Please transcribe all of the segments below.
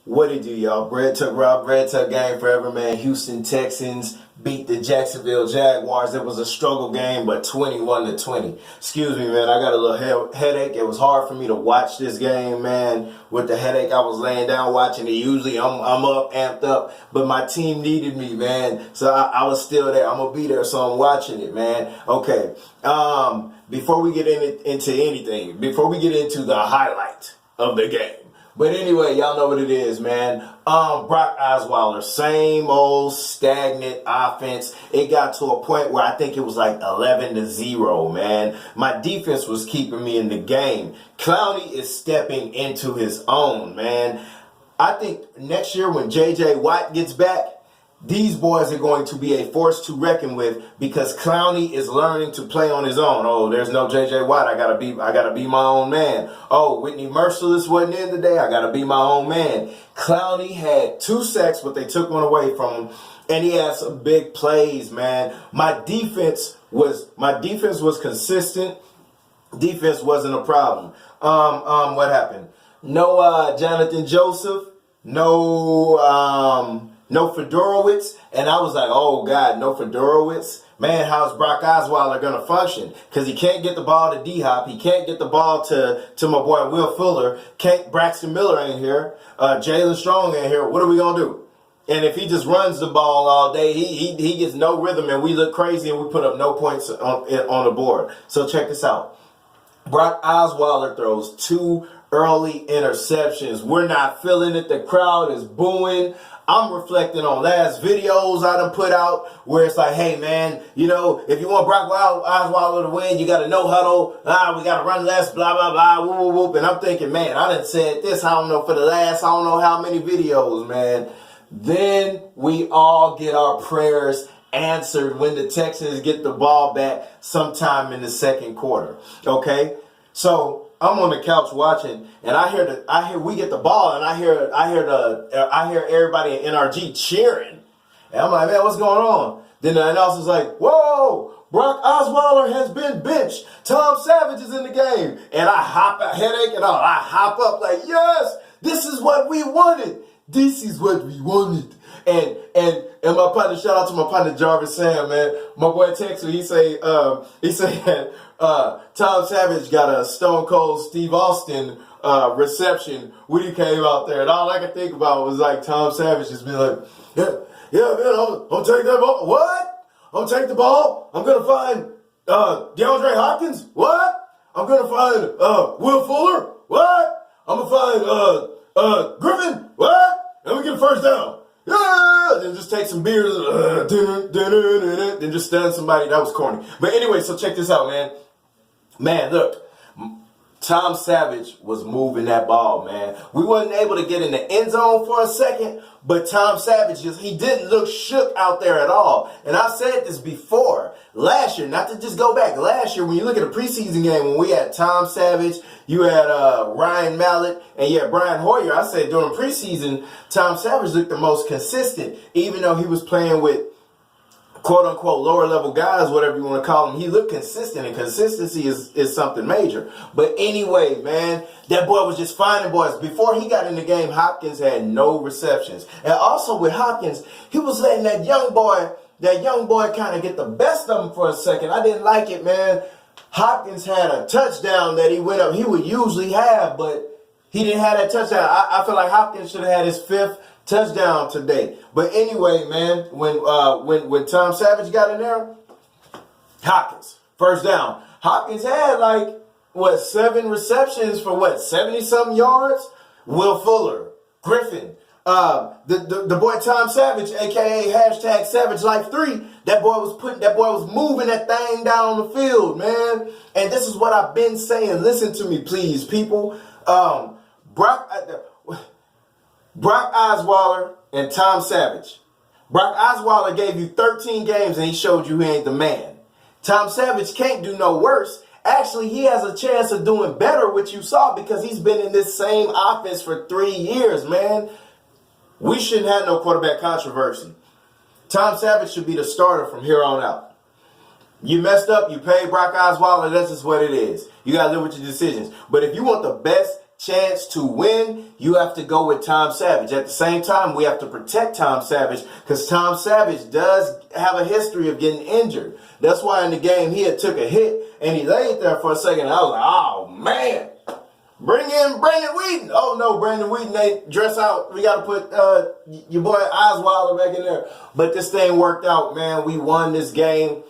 What it do, y'all? Bread Tuck Rob, Bread Tuck Game Forever, man. Houston Texans beat the Jacksonville Jaguars. It was a struggle game, but 21-20. Excuse me, man. I got a little headache. It was hard for me to watch this game, man. With the headache, I was laying down watching it. Usually, I'm up, amped up, but my team needed me, man. So I was still there. I'm gonna be there, so I'm watching it, man. Okay. Before we get into anything, before we get into the highlight of the game. But anyway, y'all know what it is, man. Brock Osweiler, same old stagnant offense. It got to a point where I think it was like 11-0, man. My defense was keeping me in the game. Clowney is stepping into his own, man. I think next year when J.J. Watt gets back, these boys are going to be a force to reckon with because Clowney is learning to play on his own. Oh, there's no J.J. Watt. I gotta be my own man. Oh, Whitney Merciless wasn't in today. I gotta be my own man. Clowney had 2 sacks, but they took one away from him, and he had some big plays, man. My defense was consistent. Defense wasn't a problem. What happened? No Jonathan Joseph. No Fedorowicz, and I was like, oh, God, no Fedorowicz. Man, how's Brock Osweiler going to function? Because he can't get the ball to D-Hop. He can't get the ball to my boy Will Fuller. Braxton Miller ain't here. Jalen Strong ain't here. What are we going to do? And if he just runs the ball all day, he gets no rhythm, and we look crazy, and we put up no points on the board. So check this out. Brock Osweiler throws 2 early interceptions. We're not feeling it. The crowd is booing. I'm reflecting on last videos I done put out where it's like, hey, man, you know, if you want Brock Osweiler to win, you got to no huddle. We got to run less, blah, blah, blah, whoop, whoop, whoop. And I'm thinking, man, I done said this, I don't know, for the last, I don't know how many videos, man. Then we all get our prayers answered when the Texans get the ball back sometime in the second quarter. Okay? So I'm on the couch watching, and I hear we get the ball, and I hear everybody in NRG cheering, and I'm like, man, what's going on? Then the announcer's like, whoa, Brock Osweiler has been benched. Tom Savage is in the game, and I hop up like, yes, this is what we wanted. This is what we wanted. And my partner, shout out to my partner Jarvis Sam, man. My boy texted me, he said Tom Savage got a Stone Cold Steve Austin reception when he came out there. And all I could think about was like Tom Savage just being like, yeah, man, I'm take that ball. What? I'm take the ball. I'm gonna find DeAndre Hopkins. What? I'm gonna find Will Fuller. What? I'm gonna find Griffin. What? And we get a first down. Yeah, then just take some beers, then just stun somebody. That was corny. But anyway, so check this out, man. Man, look. Tom Savage was moving that ball, man. We wasn't able to get in the end zone for a second, but Tom Savage, he didn't look shook out there at all. And I've said this before. Last year, not to just go back, last year when you look at a preseason game when we had Tom Savage, you had Ryan Mallett, and you had Brian Hoyer, I said during preseason, Tom Savage looked the most consistent, even though he was playing with quote-unquote lower-level guys, whatever you want to call them. He looked consistent, and consistency is something major. But anyway, man, that boy was just finding boys. Before he got in the game, Hopkins had no receptions. And also with Hopkins, he was letting that young boy kind of get the best of him for a second. I didn't like it, man. Hopkins had a touchdown that he would usually have, but he didn't have that touchdown. I feel like Hopkins should have had his 5th touchdown today. But anyway, man, when Tom Savage got in there, Hopkins, first down. Hopkins had 7 receptions for 70-something yards? Will Fuller, Griffin, the boy Tom Savage, aka #SavageLife3, that boy was moving that thing down the field, man. And this is what I've been saying. Listen to me, please, people. Brock Osweiler and Tom Savage. Brock Osweiler gave you 13 games and he showed you he ain't the man. Tom Savage can't do no worse. Actually, he has a chance of doing better, which you saw because he's been in this same offense for 3 years, man. We shouldn't have no quarterback controversy. Tom Savage should be the starter from here on out. You messed up, you paid Brock Osweiler, that's just what it is. You got to live with your decisions. But if you want the best chance to win, you have to go with Tom Savage. At the same time, we have to protect Tom Savage because Tom Savage does have a history of getting injured. That's why in the game he had took a hit and he laid there for a second. I was like, oh man, bring in Brandon Whedon. Oh no, Brandon Whedon ain't dress out. We got to put your boy Osweiler back in there. But this thing worked out, man. We won this game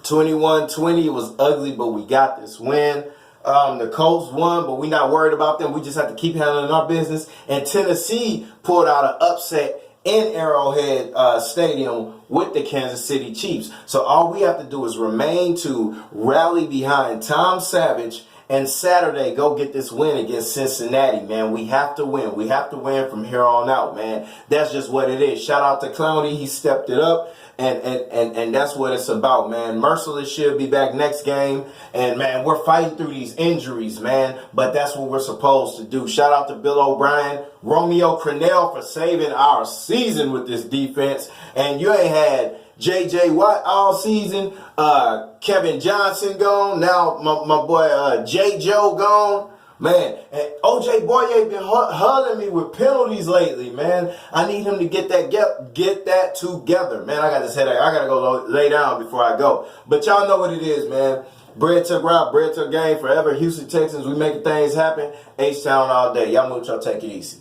21-20. It was ugly, but we got this win. The Colts won, but we're not worried about them. We just have to keep handling our business. And Tennessee pulled out an upset in Arrowhead Stadium with the Kansas City Chiefs. So all we have to do is remain to rally behind Tom Savage and Saturday go get this win against Cincinnati, man. We have to win. We have to win from here on out, man. That's just what it is. Shout out to Clowney. He stepped it up. And that's what it's about, man. Merciless should be back next game. And, man, we're fighting through these injuries, man. But that's what we're supposed to do. Shout out to Bill O'Brien, Romeo Crennel for saving our season with this defense. And you ain't had J.J. Watt all season. Kevin Johnson gone. Now my boy J. Joe gone. Man, and O.J. Boye been huddling me with penalties lately, man. I need him to get that together. Man, I got this headache. I got to go lay down before I go. But y'all know what it is, man. Bread took route, bread took game forever. Houston Texans, we making things happen. H-Town all day. Y'all know what y'all take it easy.